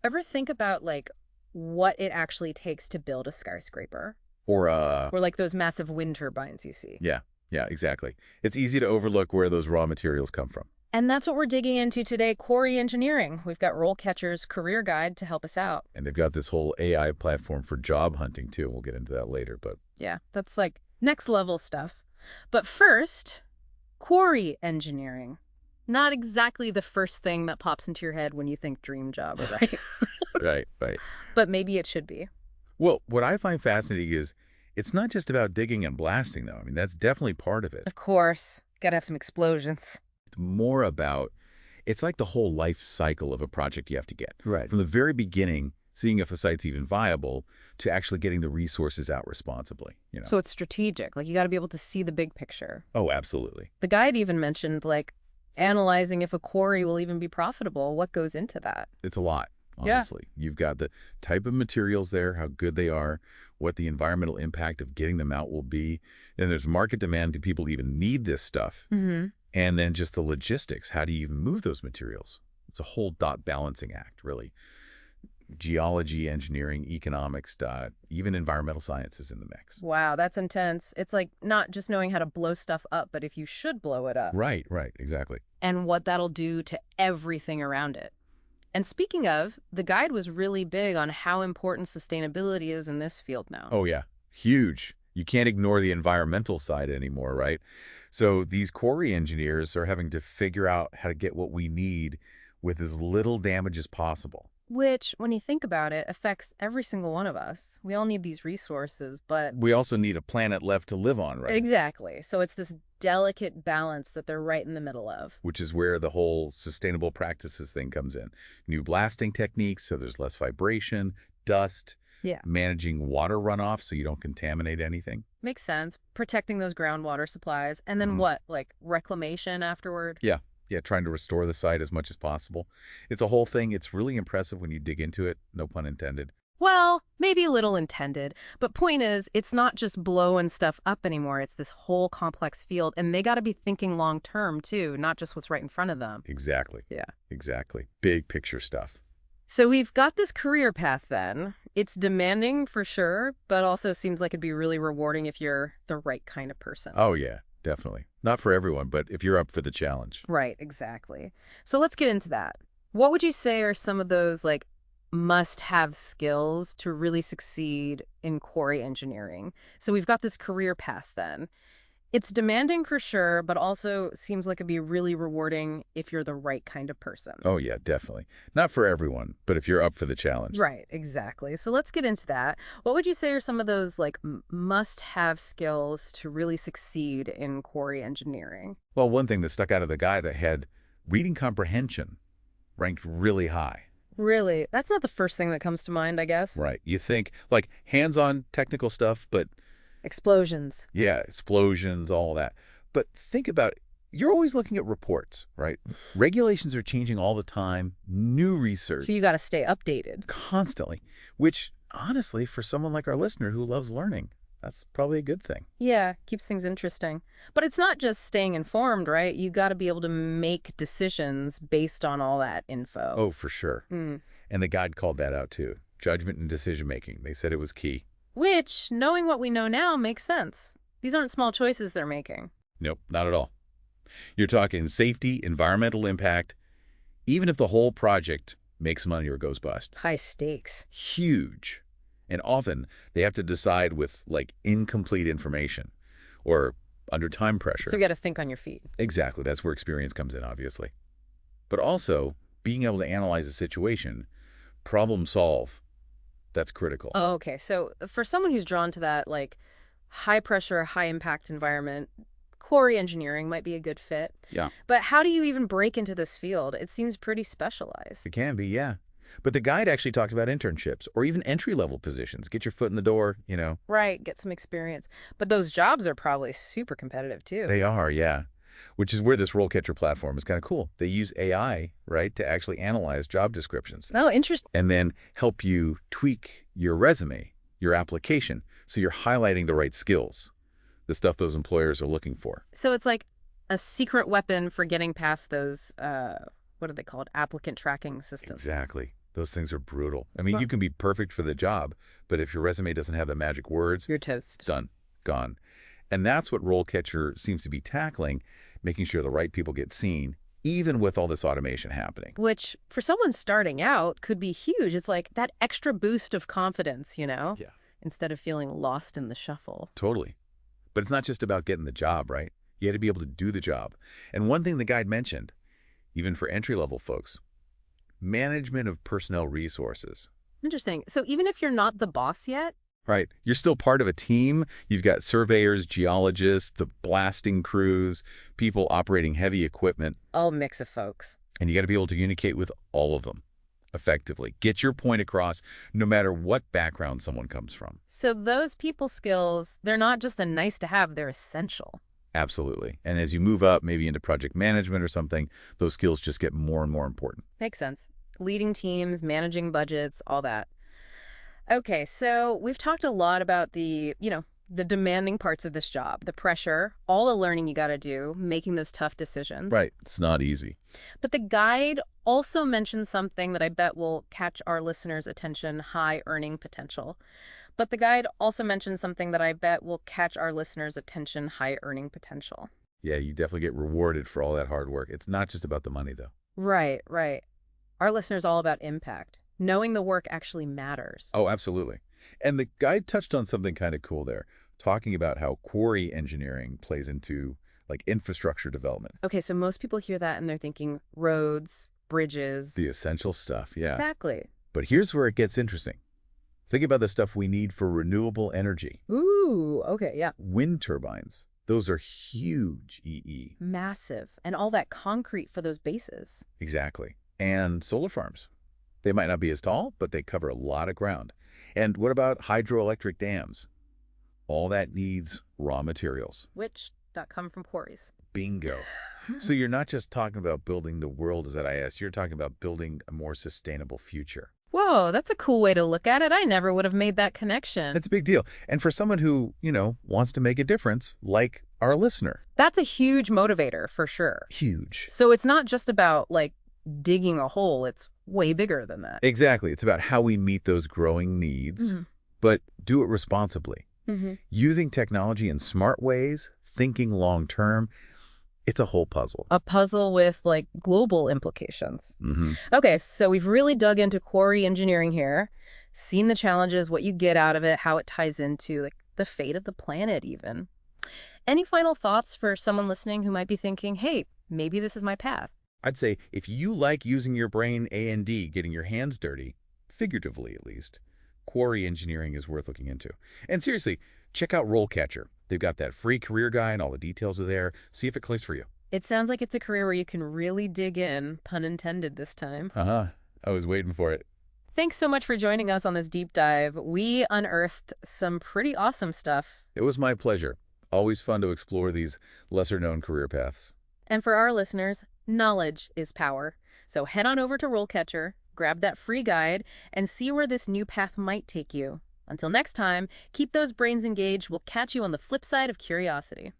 Ever think about, like, what it actually takes to build a skyscraper? Or, Or, like, those massive wind turbines you see? yeah, yeah, exactly. It's easy to overlook where those raw materials come from. And that's what we're digging into today, Quarry Engineering. We've got RoleCatcher's career guide to help us out. And they've got this whole AI platform for job hunting, too. We'll get into that later, but Yeah, that's like next level stuff. But first, Quarry Engineering. Not exactly the first thing that pops into your head when you think dream job, right? right, right. But maybe it should be. Well, what I find fascinating is it's not just about digging and blasting, though. I mean, that's definitely part of it. Of course, gotta have some explosions. It's more about, it's like the whole life cycle of a project you have to get. Right. From the very beginning, seeing if the site's even viable, to actually getting the resources out responsibly. So it's strategic. Like, you gotta be able to see the big picture. Oh, absolutely. The guide even mentioned, like, analyzing if a quarry will even be profitable. What goes into that? It's a lot, Yeah. honestly. You've got the type of materials there, how good they are, what the environmental impact of getting them out will be. Then there's market demand. Do people even need this stuff? Mm-hmm. And then just the logistics. How do you even move those materials? It's a whole dot balancing act, really. Geology, engineering, economics, even environmental sciences in the mix. Wow, that's intense. It's like not just knowing how to blow stuff up, but if you should blow it up. Right, right, exactly. And what that'll do to everything around it. And speaking of, the guide was really big on how important sustainability is in this field now. Oh, yeah. Huge. You can't ignore the environmental side anymore, right? So these quarry engineers are having to figure out how to get what we need with as little damage as possible. Which, when you think about it, affects every single one of us. We all need these resources, but... We also need a planet left to live on, right? Exactly. So it's this delicate balance that they're right in the middle of. Which is where the whole sustainable practices thing comes in. New blasting techniques, so there's less vibration, dust, Yeah. managing water runoff so you don't contaminate anything. Makes sense. Protecting those groundwater supplies. And then what? Like reclamation afterward? Yeah, trying to restore the site as much as possible. It's a whole thing. It's really impressive when you dig into it, no pun intended. Well, maybe a little intended. But point is, it's not just blowing stuff up anymore. It's this whole complex field. And they got to be thinking long term, too, not just what's right in front of them. Exactly. Yeah. Exactly. Big picture stuff. So we've got this career path then. It's demanding for sure, but also seems like it'd be really rewarding if you're the right kind of person. Oh, yeah, definitely. Not for everyone, but if you're up for the challenge. Right, exactly. So let's get into that. What would you say are some of those like must-have skills to really succeed in quarry engineering? So we've got this career path then. It's demanding for sure, but also seems like it'd be really rewarding if you're the right kind of person. Oh, yeah, definitely. Not for everyone, but if you're up for the challenge. Right, exactly. So let's get into that. What would you say are some of those like must-have skills to really succeed in quarry engineering? Well, one thing that stuck out of the guy that had reading comprehension ranked really high. Really? That's not the first thing that comes to mind, I guess. Right. You think, like, hands-on technical stuff, but Explosions. yeah, explosions, all that. But think about it. You're always looking at reports, right? Regulations are changing all the time, new research So you got to stay updated. constantly, which honestly, for someone like our listener who loves learning, that's probably a good thing. Yeah, keeps things interesting. But it's not just staying informed, right? You got to be able to make decisions based on all that info. Oh, for sure. Mm. And the guide called that out too. Judgment and decision making. They said it was key. Which, knowing what we know now, makes sense. These aren't small choices they're making. Nope, not at all. You're talking safety, environmental impact, even if the whole project makes money or goes bust. High stakes. Huge. And often they have to decide with like incomplete information or under time pressure. So you got to think on your feet. Exactly. That's where experience comes in, obviously. But also being able to analyze a situation, problem solve, that's critical. Oh, okay. So for someone who's drawn to that, like, high pressure, high impact environment, quarry engineering might be a good fit. Yeah. But how do you even break into this field? It seems pretty specialized. It can be, yeah. But the guide actually talked about internships or even entry-level positions. Get your foot in the door. Right, get some experience. But those jobs are probably super competitive too. They are, yeah. Which is where this RoleCatcher platform is kind of cool. They use AI, right, to actually analyze job descriptions Oh, interesting. and then help you tweak your resume, your application, so you're highlighting the right skills, the stuff those employers are looking for. So it's like a secret weapon for getting past those, what are they called? Applicant tracking systems. Exactly. Those things are brutal. I mean, Right. you can be perfect for the job, but if your resume doesn't have the magic words, You're toast. done, gone. And that's what RoleCatcher seems to be tackling, making sure the right people get seen, even with all this automation happening. Which, for someone starting out, could be huge. It's like that extra boost of confidence, Yeah. instead of feeling lost in the shuffle. Totally. But it's not just about getting the job, right? You had to be able to do the job. And one thing the guide mentioned, even for entry-level folks, management of personnel resources. Interesting. So even if you're not the boss yet, Right. You're still part of a team. You've got surveyors, geologists, the blasting crews, people operating heavy equipment, a mix of folks. and you got to be able to communicate with all of them effectively. Get your point across no matter what background someone comes from. So those people skills, they're not just a nice to have, they're essential. Absolutely. And as you move up, maybe into project management or something, those skills just get more and more important. Makes sense. Leading teams, managing budgets, all that. Okay, so we've talked a lot about the demanding parts of this job, the pressure, all the learning you got to do, making those tough decisions. Right. It's not easy. But the guide also mentions something that I bet will catch our listeners' attention, high earning potential. But the guide also mentions something that I bet will catch our listeners' attention, high earning potential. Yeah, you definitely get rewarded for all that hard work. It's not just about the money, though. Right, right. Our listeners all about impact. Knowing the work actually matters. Oh, absolutely. And the guide touched on something kind of cool there, talking about how quarry engineering plays into like infrastructure development. Okay, so most people hear that and they're thinking roads, bridges. The essential stuff, yeah. Exactly. But here's where it gets interesting. Think about the stuff we need for renewable energy. Ooh, okay, yeah. Wind turbines. Those are huge EE. Massive. And all that concrete for those bases. Exactly. And solar farms. They might not be as tall, but they cover a lot of ground. And what about hydroelectric dams? All that needs raw materials. Which that come from quarries. Bingo. So you're not just talking about building the world as IS, you're talking about building a more sustainable future. Whoa, that's a cool way to look at it. I never would have made that connection. That's a big deal. And for someone who, wants to make a difference, like our listener. That's a huge motivator for sure. Huge. So it's not just about digging a hole. It's way bigger than that. Exactly. It's about how we meet those growing needs, but do it responsibly. Using technology in smart ways, thinking long term, it's a whole puzzle. A puzzle with global implications. Mm-hmm. Okay, so we've really dug into quarry engineering here, seen the challenges, what you get out of it, how it ties into the fate of the planet even. Any final thoughts for someone listening who might be thinking, hey, maybe this is my path? I'd say if you like using your brain A&D, getting your hands dirty, figuratively at least, quarry engineering is worth looking into. And seriously, check out RoleCatcher. They've got that free career guide, and all the details are there. See if it clicks for you. It sounds like it's a career where you can really dig in, pun intended this time. Uh-huh. I was waiting for it. Thanks so much for joining us on this deep dive. We unearthed some pretty awesome stuff. It was my pleasure. Always fun to explore these lesser-known career paths. And for our listeners, knowledge is power. So head on over to RoleCatcher, grab that free guide, and see where this new path might take you. Until next time, keep those brains engaged. We'll catch you on the flip side of curiosity.